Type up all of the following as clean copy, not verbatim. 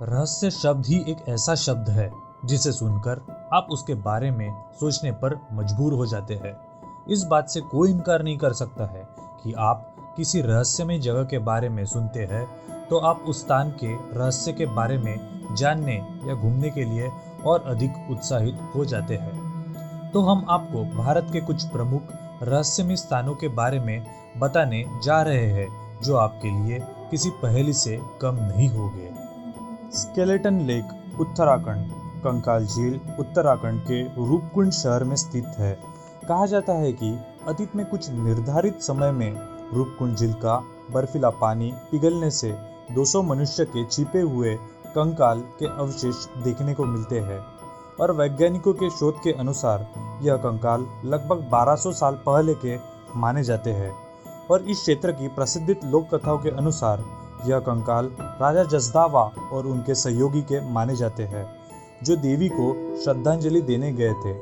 रहस्य शब्द ही एक ऐसा शब्द है जिसे सुनकर आप उसके बारे में सोचने पर मजबूर हो जाते हैं। इस बात से कोई इनकार नहीं कर सकता है कि आप किसी रहस्यमय जगह के बारे में सुनते हैं तो आप उस स्थान के रहस्य के बारे में जानने या घूमने के लिए और अधिक उत्साहित हो जाते हैं। तो हम आपको भारत के कुछ प्रमुख रहस्यमय स्थानों के बारे में बताने जा रहे हैं जो आपके लिए किसी पहेली से कम नहीं होंगे। Skeleton lake Uttarakhand. कंकाल झील उत्तराखंड के रूपकुंड शहर में स्थित है। कहा जाता है कि अतीत में कुछ निर्धारित समय में रूपकुंड झील का बर्फीला पानी पिघलने से 200 मनुष्य के छिपे हुए कंकाल के अवशेष देखने को मिलते हैं और वैज्ञानिकों के शोध के अनुसार यह कंकाल लगभग 1200 साल पहले के माने जाते हैं। और इस क्षेत्र की प्रसिद्ध लोक कथाओं के अनुसार यह कंकाल राजा जसदावा और उनके सहयोगी के माने जाते हैं जो देवी को श्रद्धांजलि देने गए थे।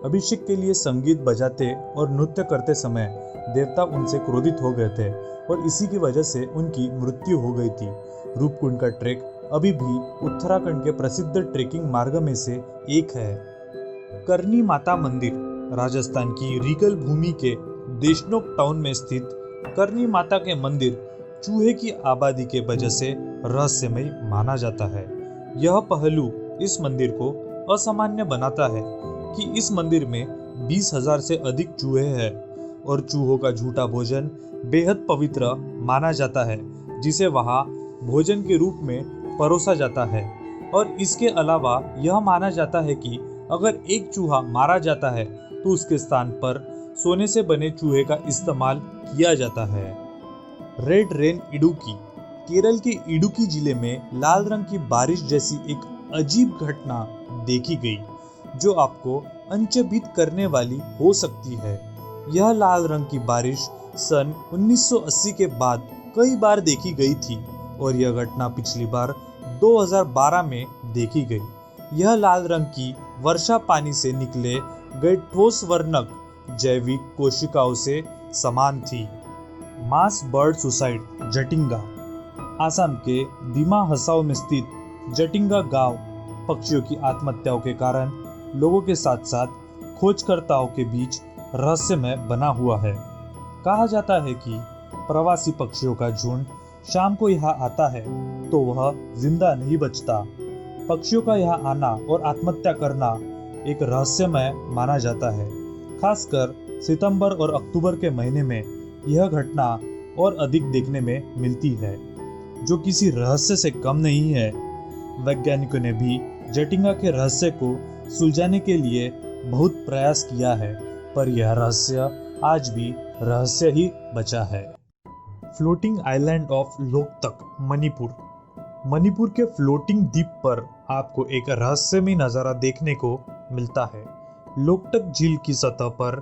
अभिषेक के लिए संगीत बजाते और नृत्य करते समय देवता उनसे क्रोधित हो गए थे और इसी की वजह से उनकी मृत्यु हो गई थी। रूपकुंड का ट्रैक अभी भी उत्तराखंड के प्रसिद्ध ट्रेकिंग मार्ग में से एक है। करनी माता मंदिर। राजस्थान की रीगल भूमि के देशनोक टाउन में स्थित करनी माता के मंदिर चूहे की आबादी के वजह से रहस्यमय माना जाता है। यह पहलू इस मंदिर को असामान्य बनाता है कि इस मंदिर में 20,000 से अधिक चूहे हैं और चूहों का झूठा भोजन बेहद पवित्र माना जाता है जिसे वहां भोजन के रूप में परोसा जाता है। और इसके अलावा यह माना जाता है कि अगर एक चूहा मारा जाता है तो उसके स्थान पर सोने से बने चूहे का इस्तेमाल किया जाता है। Red rain Idukki. केरल के इडुक्की जिले में लाल रंग की बारिश जैसी एक अजीब घटना देखी गई जो आपको अचंभित करने वाली हो सकती है। यह लाल रंग की बारिश सन 1980 के बाद कई बार देखी गई थी और यह घटना पिछली बार 2012 में देखी गई। यह लाल रंग की वर्षा पानी से निकले गए ठोस वर्णक जैविक कोशिकाओं से समान थी। मास बर्ड सुसाइड। जटिंगा। आसाम के दिमा हसाओ में स्थित जटिंगा गांव पक्षियों की आत्महत्याओं के कारण लोगों के साथ साथ खोजकर्ताओं के बीच रहस्यमय बना हुआ है। कहा जाता है कि प्रवासी पक्षियों का झुंड शाम को यहाँ आता है तो वह जिंदा नहीं बचता। पक्षियों का यहाँ आना और आत्महत्या करना एक रहस्यमय माना जाता है। खासकर सितंबर और अक्टूबर के महीने में यह घटना और अधिक देखने में मिलती है जो किसी रहस्य से कम नहीं है। वैज्ञानिकों ने भी जटिंगा के रहस्य को सुलझाने के लिए बहुत प्रयास किया है पर यह रहस्य आज भी रहस्य ही बचा है। Floating island of Loktak. Manipur. Manipur के फ्लोटिंग द्वीप पर आपको एक रहस्यमय नज़ारा देखने को मिलता है। लोकतक झील की सतह पर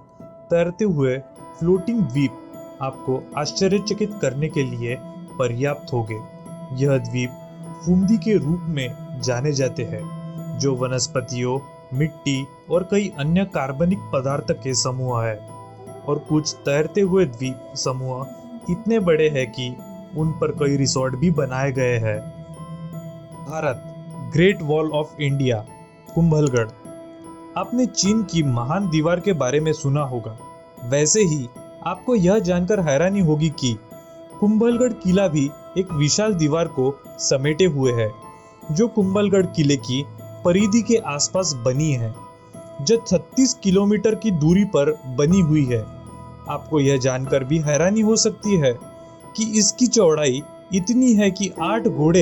तैरते हुए फ्लोटिंग द्वीप आपको आश्चर्यचकित करने के लिए पर्याप्त होंगे। यह द्वीप फुंदी के रूप में जाने जाते हैं जो वनस्पतियों, मिट्टी और कई अन्य कार्बनिक पदार्थ के समूह है। और कुछ तैरते हुए द्वीप समूह इतने बड़े हैं कि उन पर कई रिसोर्ट भी बनाए गए हैं। Bharat. Great wall of India. Kumbhalgarh. आपने चीन की महान दीवार के बारे में सुना होगा, वैसे ही आपको यह जानकर हैरानी होगी कि कुंभलगढ़ किला भी एक विशाल दीवार को समेटे हुए है जो कुंभलगढ़ किले की परिधि के आसपास बनी है जो 36 किलोमीटर की दूरी पर बनी हुई है। आपको यह जानकर भी हैरानी हो सकती है कि इसकी चौड़ाई इतनी है कि 8 घोड़े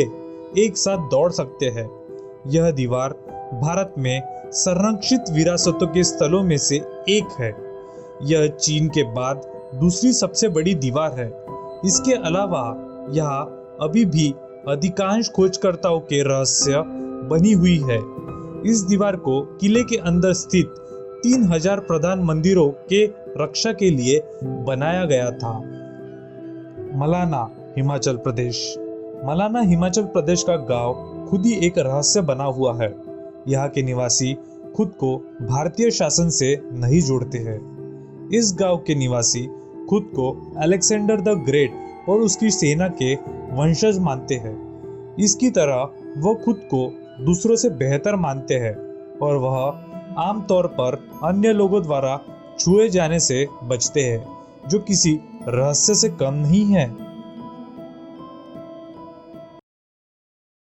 एक साथ दौड़ सकते हैं। यह दीवार भारत में संरक्षित विरासतों के स्थलों में से एक है। यह चीन के बाद दूसरी सबसे बड़ी दीवार है। इसके अलावा यहाँ अभी भी अधिकांश खोजकर्ताओं के रहस्य बनी हुई है। इस दीवार को किले के अंदर स्थित 3000 प्रधान मंदिरों के रक्षा के लिए बनाया गया था। मलाना, हिमाचल प्रदेश। मलाना हिमाचल प्रदेश का गांव खुद ही एक रहस्य बना हुआ है। यहाँ के निवासी खुद को भारतीय शासन से नहीं जोड़ते हैं। इस गांव के निवासी खुद को अलेक्जेंडर द ग्रेट और उसकी सेना के वंशज मानते हैं। इसकी तरह वो खुद को दूसरों से बेहतर मानते हैं और वह आमतौर पर अन्य लोगों द्वारा छुए जाने से बचते हैं, जो किसी रहस्य से कम नहीं है।